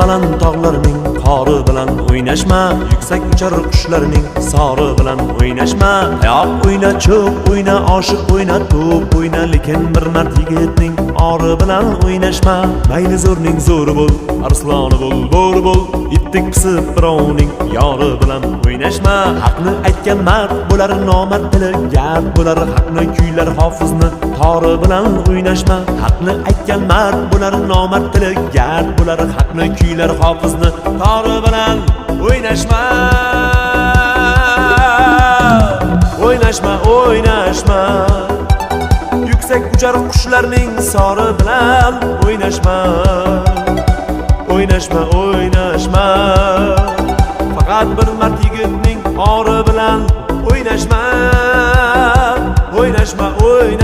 baland tog'larning qori bilan o'ynashma, yuksak uchar qushlarning sori bilan o'ynashma. Tayoq o'yna, cho'p o'yna, oshiq o'yna, to'p o'yna, lekin bir mard yigitning ori bilan o'ynashma. Mayli zo'rning zo'ri bo'l, arsloni bo'l, bo'ri bo'l, itdek pisib birovning yori bilan o'ynashma. Haqni aytgan mard bo'lar, nomard tili gap bo'lar, haqni kuylar hofizni tori bilan o'ynashma. Haqni aytgan mard bo'lar, nomard tili gap bo'lar, haqni kuylar hofizni tori bilan o'ynashma. O'ynashma, o'ynashma, yuksak uchar qushlarning sori bilan o'ynashma. O'ynashma, o'ynashma, faqat bir mard yigitning ori bilan o'ynashma. O'ynashma, o'ynashma.